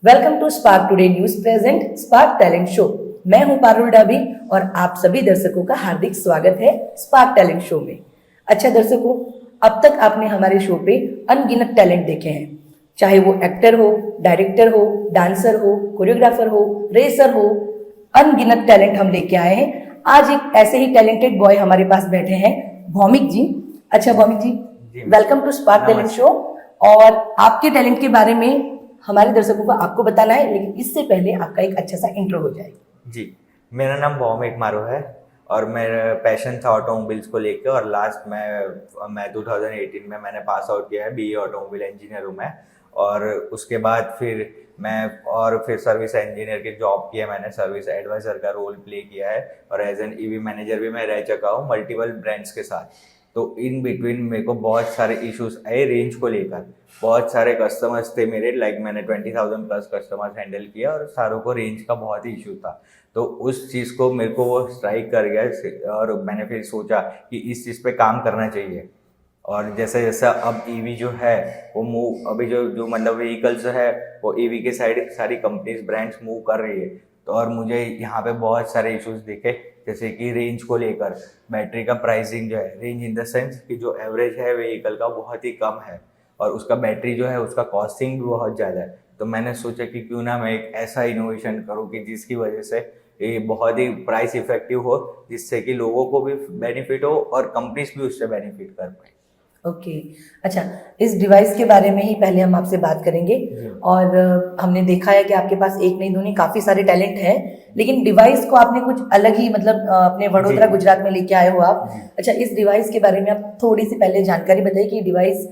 Welcome to Spark today news present Spark talent show. मैं हूं पारुल डाबी और आप सभी दर्शकों का हार्दिक स्वागत है स्पार्क टैलेंट शो में। अच्छा दर्शकों, अब तक आपने हमारे शो पे अनगिनत टैलेंट देखे हैं, चाहे वो एक्टर हो, डायरेक्टर हो, डांसर हो, कोरियोग्राफर हो, रेसर हो, अनगिनत टैलेंट हम लेके आए हैं। आज एक ऐसे ही टैलेंटेड बॉय हमारे पास बैठे हैं, भौमिक जी। अच्छा Bhowmik ji, welcome to spark talent show. और आपके टैलेंट के बारे में हमारे दर्शकों को आपको बताना है, लेकिन इससे पहले आपका एक अच्छा सा इंट्रो हो जाए। जी, मेरा नाम भौमिक मारो है और मेरा पैशन था ऑटोमोबाइल्स को लेकर। और लास्ट मैं 2018 में मैंने पास आउट किया है, बीए ऑटोमोबाइल इंजीनियर हूँ मैं। और उसके बाद फिर सर्विस इंजीनियर की जॉब की है, मैंने सर्विस एडवाइजर का रोल प्ले किया है और एज एन ईवी मैनेजर भी मैं रह चुका हूँ मल्टीपल ब्रांड्स के साथ। तो इन बिटवीन मेरे को बहुत सारे इश्यूज आए रेंज को लेकर। बहुत सारे कस्टमर्स थे मेरे, मैंने 20,000 प्लस कस्टमर्स हैंडल किया और सारों को रेंज का बहुत ही इशू था। तो उस चीज़ को मेरे को वो स्ट्राइक कर गया और मैंने फिर सोचा कि इस चीज़ पे काम करना चाहिए। और जैसे जैसे अब ईवी जो है वो मूव, अभी जो जो मतलब व्हीकल्स है वो ईवी के साइड सारी कंपनीज ब्रांड्स मूव कर रही है। तो और मुझे यहाँ पे बहुत सारे इश्यूज दिखे, जैसे कि रेंज को लेकर बैटरी का प्राइसिंग जो है, रेंज इन द सेंस कि जो एवरेज है व्हीकल का बहुत ही कम है और उसका बैटरी जो है उसका कॉस्टिंग भी बहुत ज़्यादा है। तो मैंने सोचा कि क्यों ना मैं एक ऐसा इनोवेशन करूँ कि जिसकी वजह से ये बहुत ही प्राइस इफेक्टिव हो, जिससे कि लोगों को भी बेनिफिट हो और कंपनीज भी उससे बेनिफिट कर पाए। ओके अच्छा, इस डिवाइस के बारे में ही पहले हम आपसे बात करेंगे। और हमने देखा है कि आपके पास एक नहीं दो नहीं काफी सारे टैलेंट हैं, लेकिन डिवाइस को आपने कुछ अलग ही मतलब अपने वडोदरा गुजरात में लेके आए हो आप। अच्छा, इस डिवाइस के बारे में आप थोड़ी सी पहले जानकारी बताइए कि डिवाइस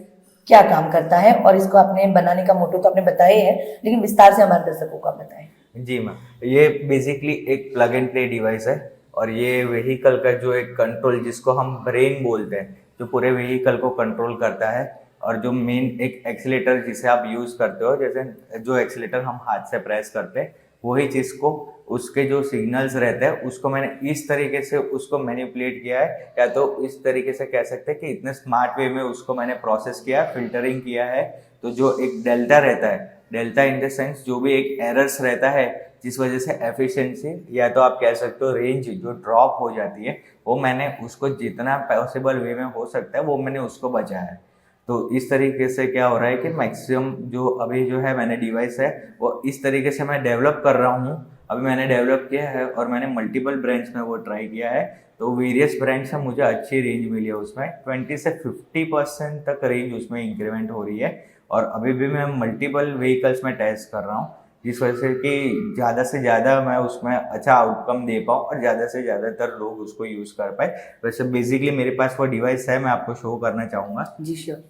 क्या काम करता है, और इसको आपने बनाने का मोटो तो आपने बताए हैं, लेकिन विस्तार से हमारे दर्शकों को आप बताएं। जी मैम, ये बेसिकली एक प्लग एंड प्ले डिवाइस है और ये व्हीकल का जो एक कंट्रोल, जिसको हम ब्रेन बोलते हैं, जो पूरे व्हीकल को कंट्रोल करता है। और जो मेन एक एक्सीलेटर जिसे आप यूज़ करते हो, जैसे जो एक्सीलेटर हम हाथ से प्रेस करते हैं, वही चीज़ को उसके जो सिग्नल्स रहते हैं उसको मैंने इस तरीके से उसको मैनिपुलेट किया है, या तो इस तरीके से कह सकते हैं कि इतने स्मार्ट वे में उसको मैंने प्रोसेस किया, फिल्टरिंग किया है। तो जो एक डेल्टा रहता है, डेल्टा इन द सेंस जो भी एक एरर्स रहता है जिस वजह से एफिशिएंसी या तो आप कह सकते हो रेंज जो ड्रॉप हो जाती है, वो मैंने उसको जितना पॉसिबल वे में हो सकता है वो मैंने उसको बचाया है। तो इस तरीके से क्या हो रहा है कि मैक्सिमम जो अभी जो है मैंने डिवाइस है वो इस तरीके से मैं डेवलप कर रहा हूँ। अभी मैंने डेवलप किया है और मैंने मल्टीपल ब्रांड्स में वो ट्राई किया है। तो वेरियस ब्रांड से मुझे अच्छी रेंज मिली है, उसमें 20 से 50% तक रेंज उसमें इंक्रीमेंट हो रही है। और अभी भी मैं मल्टीपल व्हीकल्स में टेस्ट कर रहा हूँ, जिस वजह से कि ज़्यादा से ज़्यादा मैं उसमें अच्छा आउटकम दे पाऊँ और ज़्यादा से ज़्यादातर लोग उसको यूज़ कर पाए। वैसे बेसिकली मेरे पास वो डिवाइस है, मैं आपको शो करना चाहूँगा। जी श्योर।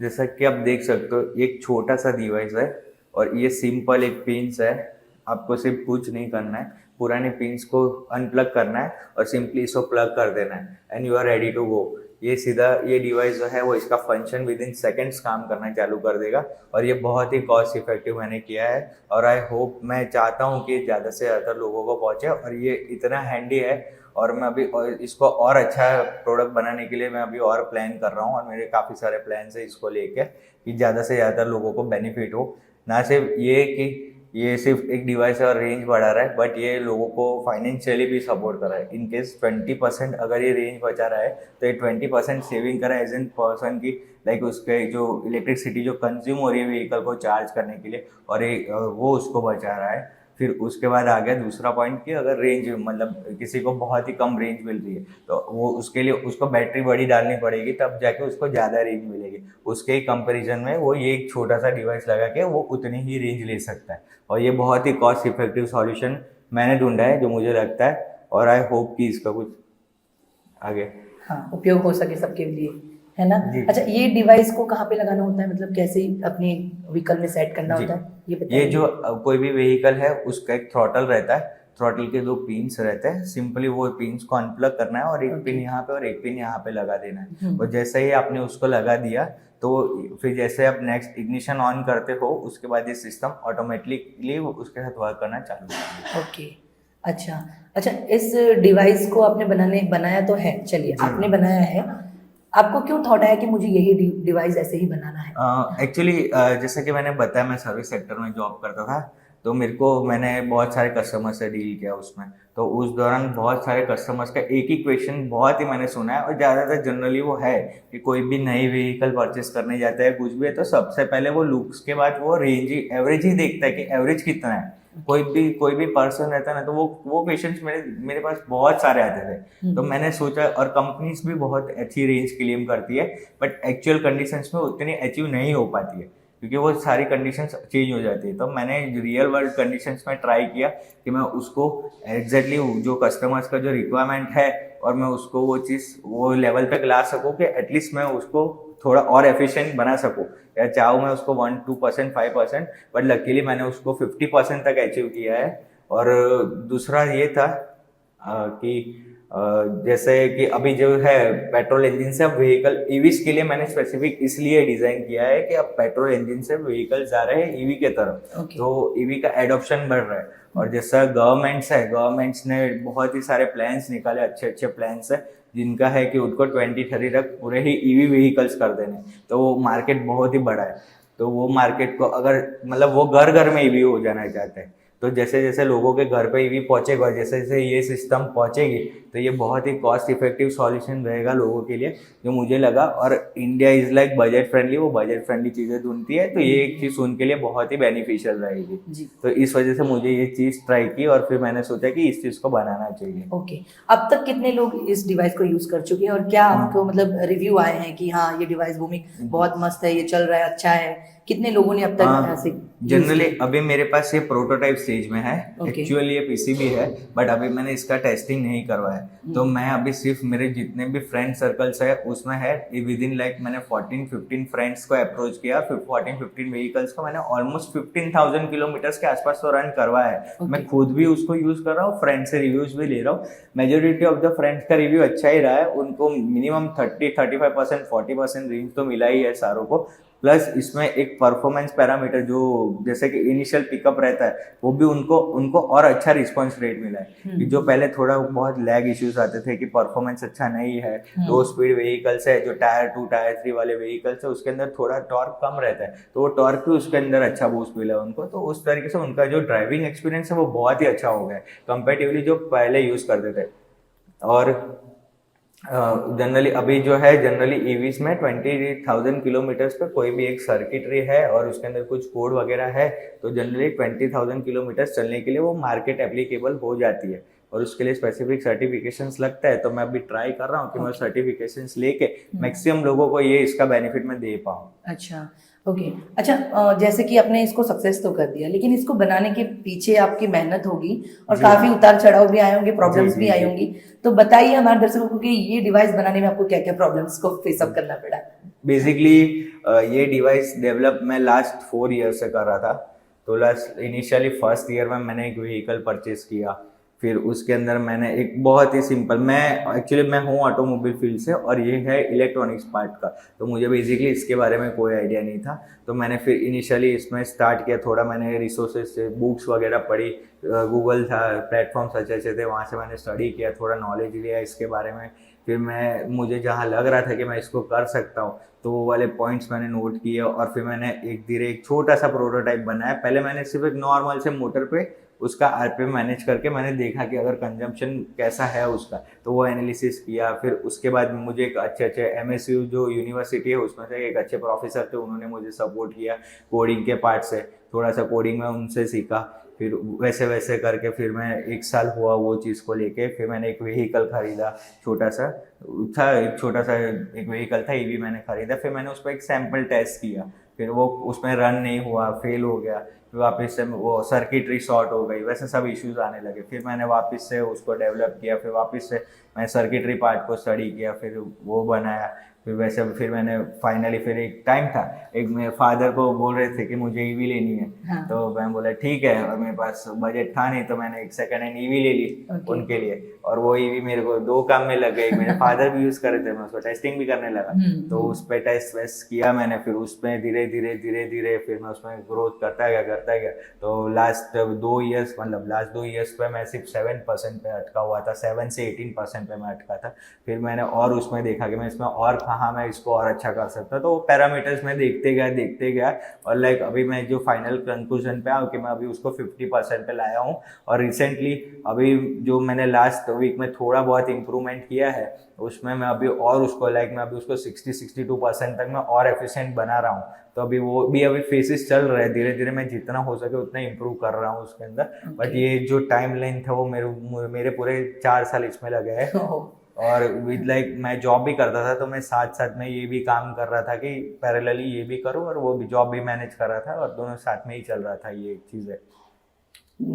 जैसा कि आप देख सकते हो, एक छोटा सा डिवाइस है और ये सिंपल एक पिंस है। आपको सिर्फ कुछ नहीं करना है, पुराने पिंस को अनप्लग करना है और सिंपली इसको प्लग कर देना है and you are ready to go. ये सीधा ये डिवाइस जो है वो इसका फंक्शन विद इन सेकेंड्स काम करना चालू कर देगा। और ये बहुत ही कॉस्ट इफेक्टिव मैंने किया है और आई होप, मैं चाहता हूँ कि ज़्यादा से ज़्यादा लोगों को पहुँचे। और ये इतना हैंडी है और मैं अभी और इसको और अच्छा प्रोडक्ट बनाने के लिए मैं अभी और प्लान कर रहा हूँ और मेरे काफ़ी सारे प्लान्स है इसको लेके कि ज़्यादा से ज़्यादा लोगों को बेनिफिट हो। ना सिर्फ ये कि ये सिर्फ एक डिवाइस है और रेंज बढ़ा रहा है, बट ये लोगों को फाइनेंशियली भी सपोर्ट कर रहा है। इन केस 20% अगर ये रेंज बचा रहा है तो ये 20% सेविंग करा है एज एन पर्सन की, उसके जो इलेक्ट्रिसिटी जो कंज्यूम हो रही है व्हीकल को चार्ज करने के लिए, और वो उसको बचा रहा है। फिर उसके बाद आ गया दूसरा पॉइंट कि अगर रेंज मतलब किसी को बहुत ही कम रेंज मिल रही है तो वो उसके लिए उसको बैटरी बड़ी डालनी पड़ेगी, तब जाके उसको ज़्यादा रेंज मिलेगी। उसके ही कंपैरिजन में वो ये एक छोटा सा डिवाइस लगा के वो उतनी ही रेंज ले सकता है। और ये बहुत ही कॉस्ट इफेक्टिव सॉल्यूशन मैंने ढूंढा है जो मुझे लगता है, और आई होप कि इसका कुछ आगे हाँ उपयोग हो सके सबके लिए, है ना। अच्छा, ये डिवाइस को कहाँ पे लगाना होता है, मतलब कैसे अपने व्हीकल में सेट करना होता है, ये बताइए। ये जो कोई भी व्हीकल है उसका एक थ्रॉटल रहता है, थ्रॉटल के दो पिन्स रहते हैं, सिंपली वो पिन्स को अनप्लग करना है और एक पिन यहाँ पे और एक पिन यहाँ पे लगा देना है। और जैसे ही आपने उसको लगा दिया तो फिर जैसे आप नेक्स्ट इग्निशन ऑन करते हो उसके बाद ये सिस्टम ऑटोमेटिकली उसके साथ वर्क करना चालू कर। ओके अच्छा अच्छा, इस डिवाइस को आपने बनाया तो है, चलिए आपने बनाया है, आपको क्यों थॉट आया कि मुझे यही डिवाइस ऐसे ही बनाना है? एक्चुअली जैसे कि मैंने बताया मैं सर्विस सेक्टर में जॉब करता था, तो मेरे को मैंने बहुत सारे कस्टमर से डील किया उसमें। तो उस दौरान बहुत सारे कस्टमर्स का एक ही क्वेश्चन बहुत ही मैंने सुना है, और ज़्यादातर जनरली वो है कि कोई भी नई व्हीकल परचेस करने जाता है कुछ भी है, तो सबसे पहले वो लुक्स के बाद वो रेंज ही एवरेज ही देखता है कि एवरेज कितना है। कोई भी पर्सन रहता है ना, तो वो क्वेश्चंस मेरे पास बहुत सारे आते थे। तो मैंने सोचा, और कंपनीज भी बहुत अच्छी रेंज क्लेम करती है, बट एक्चुअल कंडीशंस में उतनी अचीव नहीं हो पाती है, क्योंकि वो सारी कंडीशंस चेंज हो जाती है। तो मैंने रियल वर्ल्ड कंडीशंस में ट्राई किया कि मैं उसको एग्जैक्टली जो कस्टमर्स का जो रिक्वायरमेंट है, और मैं उसको वो चीज़ वो लेवल तक ला सकूँ कि एटलीस्ट मैं उसको थोड़ा और एफिशिएंट बना सकूँ। या चाहूँ मैं उसको 1-2%, 5%, बट लकीली मैंने उसको 50% तक अचीव किया है। और दूसरा ये था कि जैसे कि अभी जो है पेट्रोल इंजन से अब व्हीकल ईवीज के लिए मैंने स्पेसिफिक इसलिए डिजाइन किया है कि अब पेट्रोल इंजन से व्हीकल जा रहे हैं ईवी के तरफ। तो ईवी का एडॉप्शन बढ़ रहा है, और जैसा गवर्नमेंट्स ने बहुत ही सारे प्लान्स निकाले, अच्छे अच्छे प्लान्स है, जिनका है कि उनको 2030 तक पूरे ही ईवी व्हीकल्स कर देने। तो वो मार्केट बहुत ही बड़ा है। तो वो मार्केट को अगर मतलब वो घर घर में ईवी हो जाना चाहते हैं, तो जैसे जैसे लोगों के घर पे ईवी पहुंचेगा, जैसे जैसे ये सिस्टम पहुंचेगी, तो ये बहुत ही कॉस्ट इफेक्टिव सॉल्यूशन रहेगा लोगों के लिए, जो मुझे लगा। और India is like budget friendly, वो बजट फ्रेंडली चीज़ें ढूंढती है, तो ये एक चीज़ उनके लिए बहुत ही बेनिफिशियल रहेगी। तो इस वजह से मुझे ये चीज़ ट्राई की, और फिर मैंने सोचा कि इस चीज़ को बनाना चाहिए। ओके, अब तक कितने लोग इस डिवाइस को यूज कर चुके हैं, और क्या आपको मतलब रिव्यू आए हैं कि हाँ ये डिवाइस भूमि बहुत मस्त है, ये चल रहा है, अच्छा है? कितने लोगों ने अब तक ऐसे जनरली अभी मेरे पास ये प्रोटोटाइप स्टेज में है। Okay. एक्चुअली ये पीसीबी है, बट अभी मैंने इसका टेस्टिंग नहीं करवाया। तो मैं अभी सिर्फ मेरे जितने भी फ्रेंड सर्कल्स है उसमें है, विद इन लाइक मैंने 14-15 फ्रेंड्स को अप्रोच किया, फिर 14-15 व्हीकल्स को मैंने ऑलमोस्ट 15,000 किलोमीटर्स के आसपास तो रन करवाया है। मैं खुद भी उसको यूज कर रहा हूँ, फ्रेंड से रिव्यूज भी ले रहा हूँ। मेजोरिटी ऑफ द फ्रेंड्स का रिव्यू अच्छा ही रहा है, उनको मिनिमम 30-35%, 40% रेंज तो मिला ही है सारों को। प्लस इसमें एक परफॉर्मेंस पैरामीटर जो जैसे कि इनिशियल पिकअप रहता है, वो भी उनको और अच्छा रिस्पांस रेट मिला है। कि जो पहले थोड़ा बहुत लैग इश्यूज आते थे कि परफॉर्मेंस अच्छा नहीं है, लो स्पीड व्हीकल्स है, जो टायर 2 टायर 3 वाले व्हीकल्स है, उसके अंदर थोड़ा टॉर्क कम रहता है, तो वो टॉर्क भी उसके अंदर अच्छा बूस्ट मिला है उनको। तो उस तरीके से उनका जो ड्राइविंग एक्सपीरियंस है वो बहुत ही अच्छा हो गया है कंपेरेटिवली जो पहले यूज करते थे। और जनरली अभी जो है जनरली ईवीज में 20,000 किलोमीटर्स पे कोई भी एक सर्किटरी है और उसके अंदर कुछ कोड वगैरह है, तो जनरली 20,000 किलोमीटर्स चलने के लिए वो मार्केट एप्लीकेबल हो जाती है, और उसके लिए स्पेसिफिक सर्टिफिकेशंस लगता है। तो मैं अभी ट्राई कर रहा हूँ कि मैं सर्टिफिकेशंस लेके मैक्सिमम लोगों को ये इसका बेनिफिट मैं दे पाऊँ। अच्छा, ओके। अच्छा, जैसे कि आपने इसको सक्सेस तो कर दिया, लेकिन इसको बनाने के पीछे आपकी मेहनत होगी और काफी उतार चढ़ाव भी आए होंगे, प्रॉब्लम्स भी आई होंगी। तो बताइए हमारे दर्शकों को कि ये डिवाइस बनाने में आपको क्या क्या प्रॉब्लम्स को फेस अप करना पड़ा। बेसिकली ये डिवाइस डेवलप मैं लास्ट 4 ईयर से कर रहा था। तो लास्ट इनिशियली फर्स्ट ईयर में मैंने एक व्हीकल परचेज किया, फिर उसके अंदर मैंने एक बहुत ही सिंपल, मैं हूँ ऑटोमोबाइल फील्ड से, और ये है इलेक्ट्रॉनिक्स पार्ट का, तो मुझे बेसिकली इसके बारे में कोई आइडिया नहीं था। तो मैंने फिर इनिशियली इसमें स्टार्ट किया, थोड़ा मैंने रिसोर्सेज से बुक्स वगैरह पढ़ी, गूगल था, प्लेटफॉर्म्स अच्छे अच्छे थे, वहाँ से मैंने स्टडी किया, थोड़ा नॉलेज लिया इसके बारे में। फिर मुझे जहाँ लग रहा था कि मैं इसको कर सकता हूँ, तो वो वाले पॉइंट्स मैंने नोट किए, और फिर मैंने एक छोटा सा प्रोटोटाइप बनाया। पहले मैंने सिर्फ एक नॉर्मल से मोटर पे उसका आरपीएम मैनेज करके मैंने देखा कि अगर कंजम्पशन कैसा है उसका, तो वो एनालिसिस किया। फिर उसके बाद मुझे एक अच्छे एमएसयू जो यूनिवर्सिटी है उसमें से एक अच्छे प्रोफेसर थे, उन्होंने मुझे सपोर्ट किया कोडिंग के पार्ट से, थोड़ा सा कोडिंग में उनसे सीखा। फिर वैसे वैसे करके फिर मैं 1 साल हुआ वो चीज़ को लेके, फिर मैंने एक व्हीकल खरीदा, छोटा सा एक व्हीकल था ईवी मैंने खरीदा। फिर मैंने उस पर एक सैम्पल टेस्ट किया, फिर वो उसमें रन नहीं हुआ, फेल हो गया। फिर वापस से वो सर्किटरी शॉर्ट हो गई, वैसे सब इश्यूज आने लगे। फिर मैंने वापस से उसको डेवलप किया, फिर वापस से मैं सर्किटरी पार्ट को स्टडी किया, फिर वो बनाया। फिर मैंने फाइनली, फिर एक टाइम था, एक मेरे फादर को बोल रहे थे कि मुझे ईवी लेनी है। हाँ। तो मैं बोला ठीक है, और मेरे पास बजट था नहीं, तो मैंने एक सेकंड हैंड ईवी ले ली उनके लिए। और वो ईवी मेरे को 2 काम में लग गई, मेरे फादर भी यूज कर रहे थे, मैं उसको टेस्टिंग भी करने लगा। तो उस पर टेस्ट वेस्ट किया मैंने, फिर उसमें धीरे धीरे फिर मैं उसमें ग्रोथ करता गया। तो लास्ट 2 ईयर्स पे मैं सिर्फ 7% पे अटका हुआ था, 7 से 18% पे मैं अटका था। फिर मैंने और उसमें देखा कि मैं इसमें और कहाँ कहाँ मैं इसको और अच्छा कर सकता हूँ। तो वो पैरामीटर्स में देखते गया और लाइक अभी मैं जो फाइनल कंक्लूजन पे आया कि मैं अभी उसको 50% पे लाया हूँ। और रिसेंटली अभी जो मैंने लास्ट वीक में थोड़ा बहुत इम्प्रूवमेंट किया है उसमें मैं अभी और उसको मैं अभी उसको 60-62% तक मैं और एफिशिएंट बना रहा हूँ। तो अभी वो भी अभी फेजेस चल रहे हैं, धीरे धीरे मैं जितना हो सके उतना इम्प्रूव कर रहा हूँ उसके अंदर। बट ये जो टाइम लेंथ है वो मेरे पूरे 4 साल इसमें लगे हैं। और विद लाइक मैं जॉब भी करता था तो मैं साथ साथ में ये भी काम कर रहा था कि पैरेलली ये भी करूँ और वो भी जॉब भी मैनेज कर रहा था और दोनों साथ में ही चल रहा था ये चीज़ है।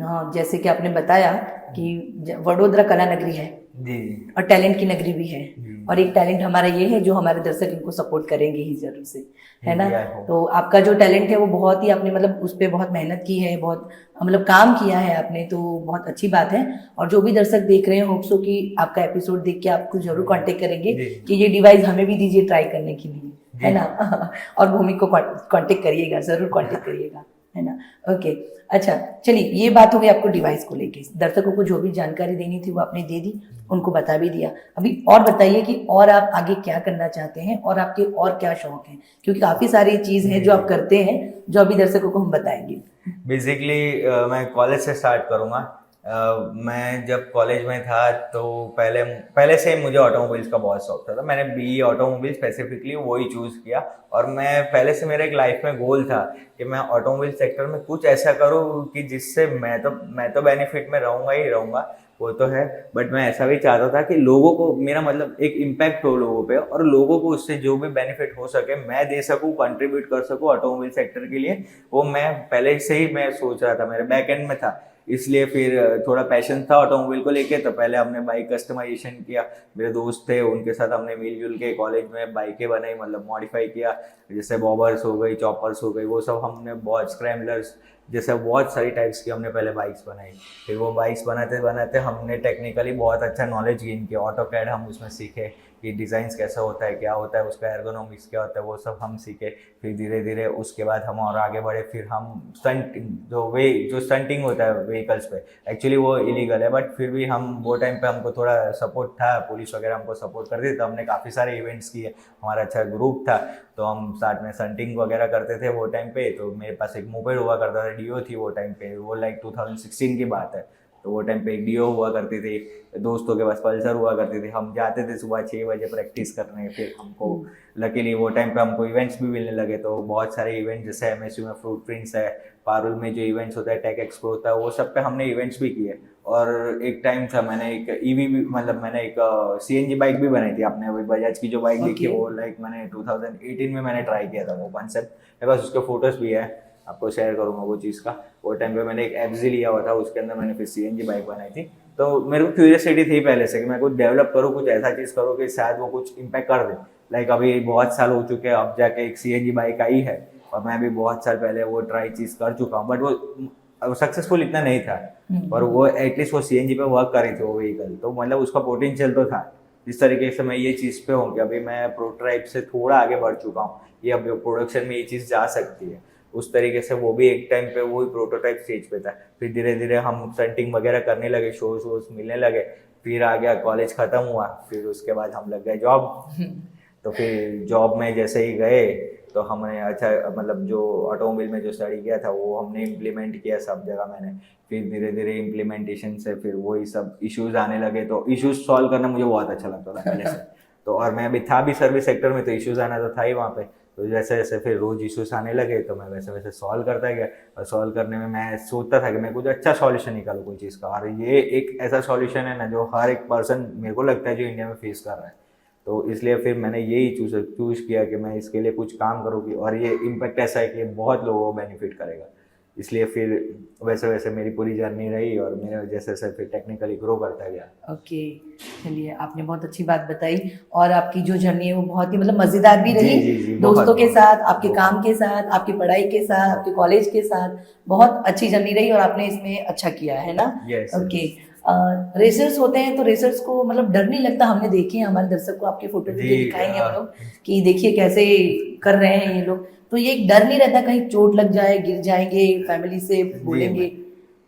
हाँ, जैसे कि आपने बताया कि वडोदरा कला नगरी है जी और टैलेंट की नगरी भी है, जी और एक टैलेंट हमारा ये है जो हमारे दर्शक इनको सपोर्ट करेंगे ही जरूर से, है ना। जी, I hope। तो आपका जो टैलेंट है वो बहुत ही आपने मतलब उस पर बहुत मेहनत की है, बहुत मतलब काम किया है आपने, तो बहुत अच्छी बात है। और जो भी दर्शक देख रहे हैं होप सो कि आपका एपिसोड देख के आपको जरूर कांटेक्ट करेंगे जी। कि ये डिवाइस हमें भी दीजिए ट्राई करने के लिए, जी। है ना। और भूमि को कांटेक्ट करिएगा, जरूर कांटेक्ट करिएगा, है ना। ओके, अच्छा चलिए, ये बात हो गई आपको डिवाइस को लेके। दर्शकों को जो भी जानकारी देनी थी वो आपने दे दी, उनको बता भी दिया। अभी और बताइए कि और आप आगे क्या करना चाहते हैं और आपके और क्या शौक हैं, क्योंकि काफी सारी चीज है जो आप करते हैं जो अभी दर्शकों को हम बताएंगे। बेसिकली मैं कॉलेज से स्टार्ट करूँगा। मैं जब कॉलेज में था तो पहले से मुझे ऑटोमोबाइल्स का बहुत शौक था। तो मैंने बीई ऑटोमोबाइल स्पेसिफिकली वही चूज़ किया और मैं पहले से मेरा एक लाइफ में गोल था कि मैं ऑटोमोबाइल सेक्टर में कुछ ऐसा करूँ कि जिससे मैं तो बेनिफिट में रहूँगा ही रहूँगा, वो तो है, बट मैं ऐसा भी चाहता था कि लोगों को मेरा मतलब एक इम्पैक्ट हो लोगों पे और लोगों को उससे जो भी बेनिफिट हो सके मैं दे सकूँ, कंट्रीब्यूट कर सकूँ ऑटोमोबाइल सेक्टर के लिए। वो मैं पहले से ही मैं सोच रहा था, मेरे बैक एंड में था, इसलिए फिर थोड़ा पैशन था ऑटोमोबाइल को लेके। तो पहले हमने बाइक कस्टमाइजेशन किया, मेरे दोस्त थे उनके साथ हमने मिलजुल के कॉलेज में बाइकें बनाई, मतलब मॉडिफाई किया, जैसे बॉबर्स हो गई, चॉपर्स हो गई, वो सब हमने बहुत, स्क्रैम्बलर्स जैसे बहुत सारी टाइप्स की हमने पहले बाइक्स बनाई। फिर वो बाइक्स बनाते बनाते हमने टेक्निकली बहुत अच्छा नॉलेज गेन किया, ऑटोकैड हम उसमें सीखे कि डिज़ाइंस कैसा होता है, क्या होता है, उसका एर्गोनॉमिक्स क्या होता है, वो सब हम सीखे। फिर धीरे धीरे उसके बाद हम और आगे बढ़े, फिर हम स्टंटिंग जो स्टंटिंग होता है व्हीकल्स पे, एक्चुअली वो इलीगल है, बट फिर भी हम वो टाइम पे हमको थोड़ा सपोर्ट था, पुलिस वगैरह हमको सपोर्ट करती थी, तो हमने काफ़ी सारे इवेंट्स किए, हमारा अच्छा ग्रुप था, तो हम साथ में स्टंटिंग वगैरह करते थे वो टाइम पे। तो मेरे पास एक मोपेड हुआ करता था, डियो थी वो टाइम पे, वो लाइक 2016 की बात है। तो वो टाइम पे एक डियो हुआ करती थी, दोस्तों के पास पल्सर हुआ करती थी, हम जाते थे सुबह 6 बजे प्रैक्टिस करने। फिर हमको लकीली वो टाइम पे हमको इवेंट्स भी मिलने लगे, तो बहुत सारे इवेंट्स जैसे एमएसयू में फ्रूट प्रिंट्स है, पारुल में जो इवेंट्स होता है, टेक एक्सपो होता है, वो सब पे हमने इवेंट्स भी किए। और एक टाइम था मैंने एक ईवी भी, मतलब मैंने एक सीएनजी बाइक भी बनाई थी। आपने अभी बजाज की जो बाइक देखी वो लाइक मैंने 2018 में मैंने ट्राई किया था वो कॉन्सेप्ट, मेरे पास उसके फोटोज भी है, आपको शेयर करूंगा वो चीज़ का। वो टाइम पे मैंने एक एफजी लिया हुआ था, उसके अंदर मैंने फिर सीएनजी बाइक बनाई थी। तो मेरे को क्यूरियोसिटी थी पहले से कि मैं कुछ डेवलप करूँ, कुछ ऐसा चीज़ करूँ कि शायद वो कुछ इम्पैक्ट कर दे। लाइक अभी बहुत साल हो चुके हैं, अब जाके एक सीएनजी बाइक आई है और मैं भी बहुत साल पहले वो ट्राई चीज़ कर चुका हूँ, बट वो सक्सेसफुल इतना नहीं था। और वो एटलीस्ट वो सीएनजी पे वर्क कर रही थी वो व्हीकल, तो मतलब उसका पोटेंशियल तो था। जिस तरीके से मैं ये चीज़ पे हूँ कि अभी मैं प्रोटोटाइप से थोड़ा आगे बढ़ चुका हूँ, ये अब प्रोडक्शन में ये चीज़ जा सकती है, उस तरीके से वो भी एक टाइम पे वही प्रोटोटाइप स्टेज पे था। फिर धीरे धीरे हम स्टंटिंग वगैरह करने लगे, शोज वोज मिलने लगे, फिर आ गया कॉलेज ख़त्म हुआ, फिर उसके बाद हम लग गए जॉब। तो फिर जॉब में जैसे ही गए तो हमने अच्छा मतलब जो ऑटोमोबाइल में जो स्टडी किया था वो हमने इम्प्लीमेंट किया सब जगह मैंने। फिर धीरे धीरे इम्प्लीमेंटेशन से फिर वही सब इश्यूज आने लगे, तो इश्यूज सॉल्व करना मुझे बहुत अच्छा लगता था पहले से। तो और मैं अभी था भी सर्विस सेक्टर में, तो इश्यूज आना तो था ही वहाँ पे। तो जैसे जैसे फिर रोज इश्यूज आने लगे तो मैं वैसे वैसे सॉल्व करता गया, और सॉल्व करने में मैं सोचता था कि मैं कुछ अच्छा सॉल्यूशन निकालूँ कोई चीज़ का। और ये एक ऐसा सॉल्यूशन है ना जो हर एक पर्सन, मेरे को लगता है, जो इंडिया में फेस कर रहा है। तो इसलिए फिर मैंने यही चूज़ किया कि मैं इसके लिए कुछ काम करूँगी, और ये इम्पैक्ट ऐसा है कि ये बहुत लोगों को बेनिफिट करेगा। इसलिए फिर वैसे वैसे मेरी पूरी जर्नी रही और मेरे जैसे जैसे फिर टेक्निकली ग्रो करता गया। ओके, चलिए आपने बहुत अच्छी बात बताई, और आपकी जो जर्नी है वो बहुत ही मतलब मज़ेदार भी रही। जी, दोस्तों के बहुत, साथ, आपके बहुत। काम के साथ, आपकी पढ़ाई के साथ, आपके कॉलेज के साथ बहुत अच्छी जर्नी रही, और आपने इसमें अच्छा किया है ना। यस। ओके, रेसर्स होते हैं तो रेसर्स को मतलब डर नहीं लगता? हमने देखे हैं, हमारे दर्शक को आपके फोटो वीडियो जी, दिखाएंगे हम लोग कि देखिए कैसे कर रहे हैं ये लोग, तो ये एक डर नहीं रहता कहीं चोट लग जाए, गिर जाएंगे, फैमिली से जी बोलेंगे?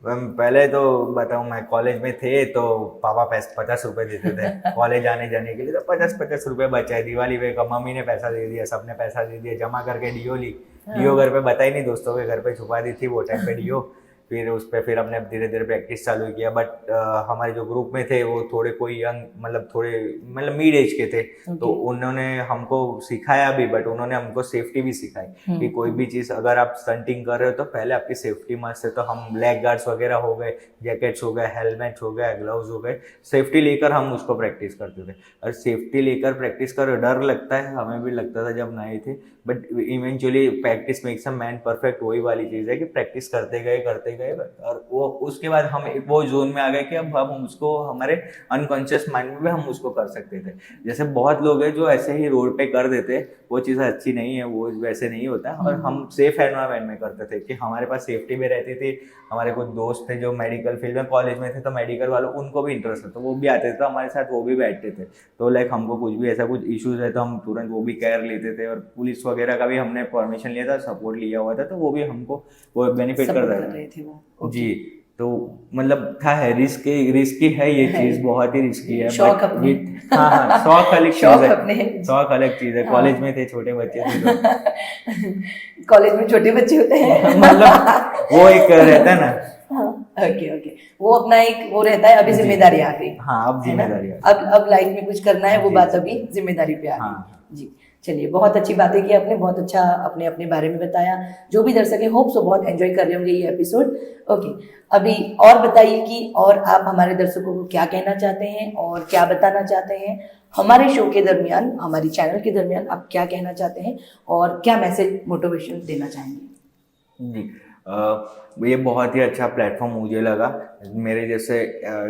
पहले तो बताऊं, मैं कॉलेज में थे तो पापा 50 रुपए देते थे कॉलेज आने जाने के लिए, तो 50 रुपए बचाए। दिवाली पे मम्मी ने पैसा दे दिया, सबने पैसा दे दिया, जमा करके डीओ ली। डीओ घर पे बताई नहीं, दोस्तों के घर पे छुपा दी थी वो टाइम पे डीओ। फिर उस पर फिर हमने धीरे धीरे प्रैक्टिस चालू किया। बट हमारे जो ग्रुप में थे वो थोड़े कोई यंग, मतलब थोड़े मतलब मिड एज के थे, तो उन्होंने हमको सिखाया भी, बट उन्होंने हमको सेफ्टी भी सिखाई कि कोई भी चीज़ अगर आप स्टंटिंग कर रहे हो तो पहले आपकी सेफ्टी मस्ट है। तो हम लेग गार्ड्स वगैरह हो गए, जैकेट्स हो गए, हेलमेट्स हो गए, ग्लव्स हो गए, सेफ्टी लेकर हम उसको प्रैक्टिस करते थे। और सेफ्टी लेकर प्रैक्टिस कर, डर लगता है, हमें भी लगता था जब नए थे, but eventually practice makes a man perfect. वही वाली चीज़ है कि प्रैक्टिस करते गए और वो उसके बाद हम एक वो जोन में आ गए कि अब हम उसको हमारे अनकॉन्शियस माइंड में भी हम उसको कर सकते थे। जैसे बहुत लोग हैं जो ऐसे ही रोड पे कर देते, वो चीज़ अच्छी नहीं है, वो वैसे नहीं होता। और हम सेफ एनवायरनमेंट में करते थे कि हमारे पास सेफ्टी भी रहती थी। हमारे कुछ दोस्त थे जो मेडिकल फील्ड में कॉलेज में थे, तो मेडिकल वालों उनको भी इंटरेस्ट था, तो वो भी आते थे, तो हमारे साथ वो भी बैठते थे। तो लाइक हमको कुछ भी ऐसा कुछ इश्यूज है तो हम तुरंत वो भी केयर लेते थे। और पुलिस वगैरह का भी हमने परमिशन लिया था, सपोर्ट लिया हुआ था, तो वो भी हमको वो बेनिफिट कर रहे थे वो। जी, तो मतलब था है रिस्की है ये चीज, बहुत ही रिस्की है। शौक अपने, हाँ, शौक अलग चीज शौक है, अपने, शौक अलग चीज है। कॉलेज में थे, छोटे बच्चे थे तो कॉलेज में छोटे बच्चे होते हैं मतलब वो एक रहता है ना। ओके, वो अपना एक वो रहता है, अभी जिम्मेदारी आ गई। हाँ, अब जिम्मेदारी आ गई, अब लाइफ में कुछ करना है, वो बात अभी जिम्मेदारी पे आ गई। जी, चलिए, बहुत अच्छी बातें की आपने, बहुत अच्छा अपने अपने बारे में बताया। जो भी दर्शक है, होप सो बहुत एंजॉय कर रहे होंगे ये एपिसोड। ओके, अभी और बताइए कि और आप हमारे दर्शकों को क्या कहना चाहते हैं और क्या बताना चाहते हैं हमारे शो के दरमियान, हमारी चैनल के दरमियान आप क्या कहना चाहते हैं और क्या मैसेज मोटिवेशन देना चाहेंगे? जी, ये बहुत ही अच्छा प्लेटफॉर्म मुझे लगा। मेरे जैसे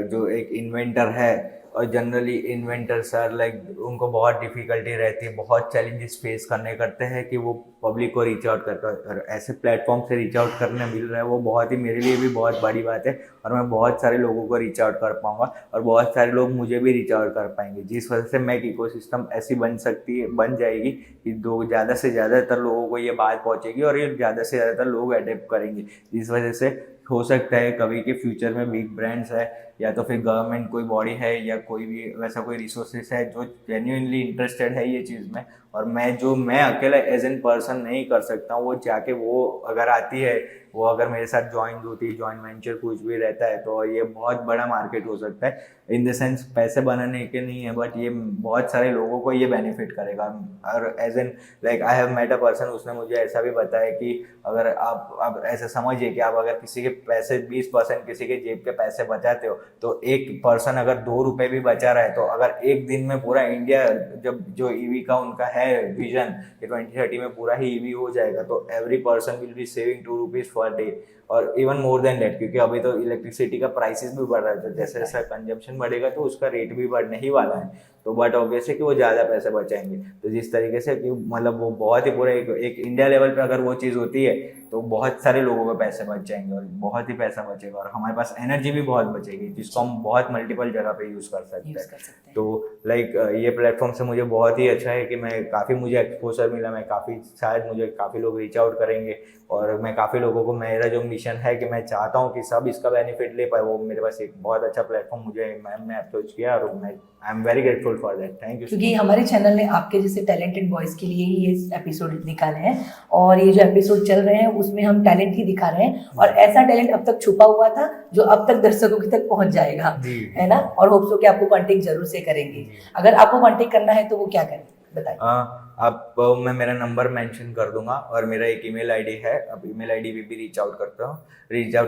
जो एक इन्वेंटर है, और जनरली इन्वेंटर्स आर लाइक उनको बहुत डिफिकल्टी रहती है, बहुत चैलेंजेस फेस करने करते हैं कि वो पब्लिक को रीच आउट करता है। और ऐसे प्लेटफॉर्म से रीच आउट करने मिल रहा है, वो बहुत ही मेरे लिए भी बहुत बड़ी बात है। और मैं बहुत सारे लोगों को रीच आउट कर पाऊंगा और बहुत सारे लोग मुझे भी रीच आउट कर पाएंगे, जिस वजह से मैं इकोसिस्टम ऐसी बन जाएगी कि ज़्यादा से ज़्यादातर लोगों को ये बात पहुँचेगी और ये ज़्यादा से ज़्यादातर लोग अडेप्ट करेंगे। जिस वजह से हो सकता है कभी के फ्यूचर में बिग ब्रांड्स है या तो फिर गवर्नमेंट कोई बॉडी है या कोई भी वैसा कोई रिसोर्सेस है जो जेन्युइनली इंटरेस्टेड है ये चीज़ में, और मैं अकेला एज एन पर्सन नहीं कर सकता हूँ, वो जाके वो अगर आती है, वो अगर मेरे साथ ज्वाइन होती है, जॉइंट वेंचर कुछ भी रहता है, तो ये बहुत बड़ा मार्केट हो सकता है। इन द सेंस पैसे बनाने के नहीं है, बट ये बहुत सारे लोगों को ये बेनिफिट करेगा। और as an like I have met a person, उसने मुझे ऐसा भी बताया कि अगर आप ऐसा समझिए कि आप अगर किसी के पैसे 20% किसी के जेब के पैसे बचाते हो, तो एक पर्सन अगर 2 रुपए भी बचा रहा है, तो अगर एक दिन में पूरा इंडिया, जब जो ईवी का उनका है विजन कि 2030 में पूरा ही ईवी हो जाएगा, तो every person will be saving 2 rupees per day और इवन मोर देन दैट, क्योंकि अभी तो इलेक्ट्रिसिटी का प्राइसेस भी बढ़ रहा है, तो जैसे जैसा कंजम्पशन बढ़ेगा तो उसका रेट भी बढ़ने ही वाला है। तो बट ऑब्वियसली कि वो ज़्यादा पैसे बचाएंगे। तो जिस तरीके से कि मतलब वो बहुत ही पूरा एक इंडिया लेवल पे अगर वो चीज़ होती है तो बहुत सारे लोगों के पैसे बच जाएंगे और बहुत ही पैसा बचेगा और हमारे पास एनर्जी भी बहुत बचेगी, जिसको हम बहुत मल्टीपल जगह पे यूज़ कर सकते हैं। तो लाइक ये प्लेटफॉर्म से मुझे बहुत ही अच्छा है कि मैं काफ़ी मुझे एक्सपोजर मिला, मैं काफ़ी शायद मुझे काफ़ी लोग रीच आउट करेंगे और मैं काफ़ी लोगों को, मेरा जो मिशन है कि मैं चाहता हूँ कि सब इसका बेनिफिट ले पाए, वो मेरे पास एक बहुत अच्छा प्लेटफॉर्म मुझे मैम ने अप्रोच किया और मैं I am very grateful for that. Thank you. क्योंकि हमारे चैनल ने आपके जैसे टैलेंटेड बॉयज़ के लिए ही ये एपिसोड निकाले हैं और ये जो एपिसोड चल रहे हैं उसमें हम टैलेंट ही दिखा रहे हैं और ऐसा टैलेंट अब तक छुपा हुआ था जो अब तक दर्शकों की तक पहुंच जाएगा, है ना। और होप सो कि आपको कांटेक्ट जरूर से करेंगे। अगर आपको कांटेक्ट करना है तो वो क्या करें बताइए। आप मैं मेरा नंबर मेंशन कर दूंगा और मेरा एक ईमेल आईडी है, आप ईमेल आईडी भी रीच आउट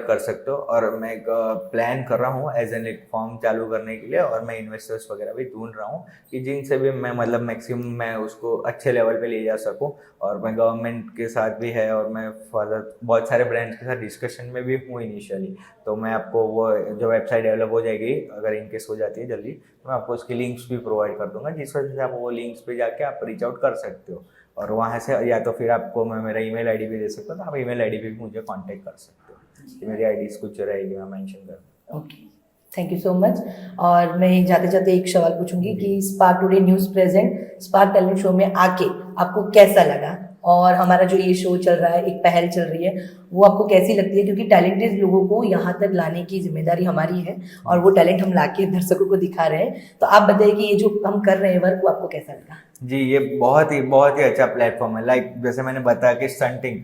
कर सकते हो। और मैं एक प्लान कर रहा हूँ एज एन एक फॉर्म चालू करने के लिए और मैं इन्वेस्टर्स वगैरह भी ढूंढ रहा हूँ कि जिनसे भी मैं मतलब मैक्सिमम मैं उसको अच्छे लेवल पे ले जा सकूँ। और मैं गवर्नमेंट के साथ भी है और मैं फर्दर बहुत सारे ब्रांड्स के साथ डिस्कशन में भी हूँ इनिशियली। तो मैं आपको वो जो वेबसाइट डेवलप हो जाएगी अगर इनकेस हो जाती है जल्दी, तो मैं आपको उसकी लिंक्स भी प्रोवाइड कर दूंगा, जिस वजह से आप वो लिंक्स पे जाके आप रीच आउट कर सकते हो। और वहाँ से या तो फिर आपको मैं मेरा ईमेल आईडी भी दे सकता हूँ, तो आप ईमेल आईडी पे भी मुझे कांटेक्ट कर सकते हो। मेरी आईडीज कुछ रहेगी, मैं मेंशन कर दूँ। Okay, thank you so much. और मैं जाते जाते एक सवाल पूछूंगी कि spark today news present Spark talent show में आके आपको कैसा लगा और हमारा जो ये शो चल रहा है, एक पहल चल रही है, वो आपको कैसी लगती है? क्योंकि टैलेंटेड लोगों को यहाँ तक लाने की जिम्मेदारी हमारी है और वो टैलेंट हम लाके दर्शकों को दिखा रहे हैं। तो आप बताइए कि ये जो हम कर रहे हैं वर्क, वो आपको कैसा लगा? जी, ये बहुत ही अच्छा प्लेटफॉर्म है। लाइक जैसे मैंने बताया कि स्टंटिंग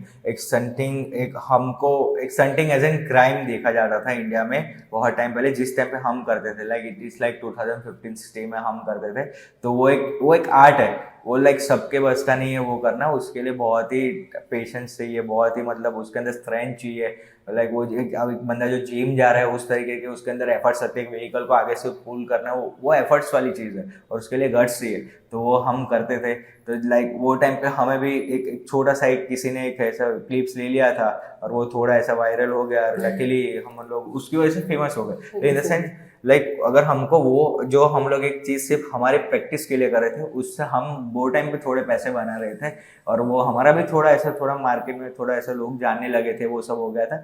एज एन क्राइम देखा जाता था इंडिया में बहुत टाइम पहले, जिस टाइम पे हम करते थे। लाइक इट इज लाइक 2015-16 में हम करते थे। तो वो एक आर्ट है, वो लाइक सबके बस का नहीं है वो करना। उसके लिए बहुत ही पेशेंस चाहिए, बहुत ही मतलब उसके अंदर स्ट्रेंथ चाहिए। लाइक वो अब एक बंदा जो जिम जा रहा है उस तरीके के उसके अंदर एफर्ट्स आते हैं, एक व्हीकल को आगे से पुल करना, वो एफर्ट्स वाली चीज़ है और उसके लिए गट्स चाहिए। तो वो हम करते थे। तो लाइक वो टाइम पे हमें भी एक छोटा सा किसी ने एक ऐसा क्लिप्स ले लिया था और वो थोड़ा ऐसा वायरल हो गया। लकीली हम लोग उसकी वजह से फेमस हो गए। तो इन द सेंस लाइक अगर हमको वो जो हम लोग एक चीज़ सिर्फ हमारे प्रैक्टिस के लिए कर रहे थे, उससे हम वो टाइम पे थोड़े पैसे बना रहे थे और वो हमारा भी थोड़ा मार्केट में थोड़ा ऐसा लोग जानने लगे थे, वो सब हो गया था।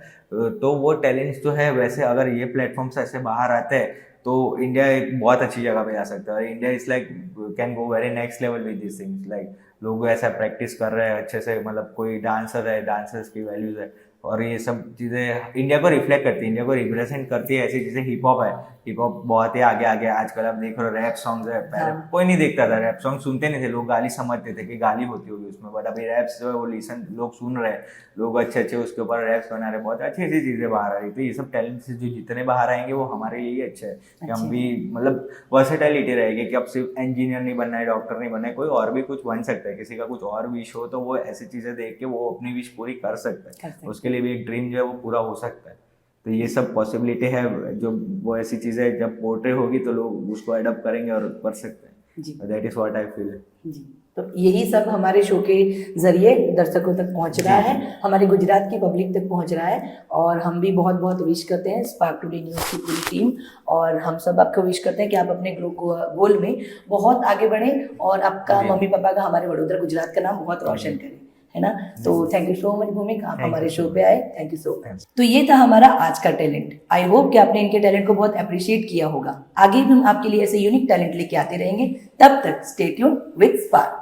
तो वो टैलेंट्स जो है, वैसे अगर ये प्लेटफॉर्म से ऐसे बाहर आते हैं तो इंडिया एक बहुत अच्छी जगह पे जा सकता है। और India is like can go very next level with this things. Like लोग ऐसा प्रैक्टिस कर रहे हैं अच्छे से, मतलब कोई डांसर है, डांसर्स की वैल्यूज है और ये सब चीज़ें इंडिया को रिफ्लेक्ट करती है, इंडिया को रिप्रेजेंट करती है। ऐसी चीज़ें हिप हॉप है, हिप हॉप बहुत ही आगे आजकल आप देख रहे हो। रैप सॉन्ग्स है, पहले कोई नहीं देखता था, रैप सॉन्ग सुनते नहीं थे लोग, गाली समझते थे कि गाली होती होगी उसमें। बट अभी रैप्स जो है वो लोग सुन रहे हैं, लोग अच्छे उसके ऊपर रैप्स बना रहे, बहुत अच्छी चीज़ें बाहर आ रही। तो ये सब टैलेंट जो जितने बाहर आएंगे वो हमारे लिए ही अच्छे है कि हम भी मतलब वर्सेटैलिटी रहेगी कि अब सिर्फ इंजीनियर नहीं बनना है, डॉक्टर नहीं बनना है, कोई और भी कुछ बन सकता है। किसी का कुछ और विश हो तो वो ऐसी चीज़ें देख के वो अपनी विश पूरी कर सकता है, उसके लिए भी एक ड्रीम जो है वो पूरा हो सकता है। तो ये सब पॉसिबिलिटी है, जो वो ऐसी चीज़ें जब पोर्ट्रे होगी तो लोग उसको अडॉप्ट करेंगे और कर सकते हैं। That is what I feel. जी, तो यही सब हमारे शो के जरिए दर्शकों तक पहुंच रहा है, हमारे गुजरात की पब्लिक तक पहुंच रहा है। और हम भी बहुत बहुत विश करते हैं स्पार्क टुडे न्यूज़ की पूरी टीम, और हम सब आपको विश करते हैं कि आप अपने गोल में बहुत आगे बढ़ें और आपका मम्मी पापा का, हमारे वडोदरा गुजरात का नाम बहुत रोशन करें, है ना। तो थैंक यू सो मच भूमिक, आप हमारे शो पे आए, थैंक यू सो मच। तो ये था हमारा आज का टैलेंट। आई होप कि आपने इनके टैलेंट को बहुत अप्रिशिएट किया होगा। आगे भी हम आपके लिए ऐसे यूनिक टैलेंट लेके आते रहेंगे। तब तक स्टे ट्यून्ड विद स्पार्क।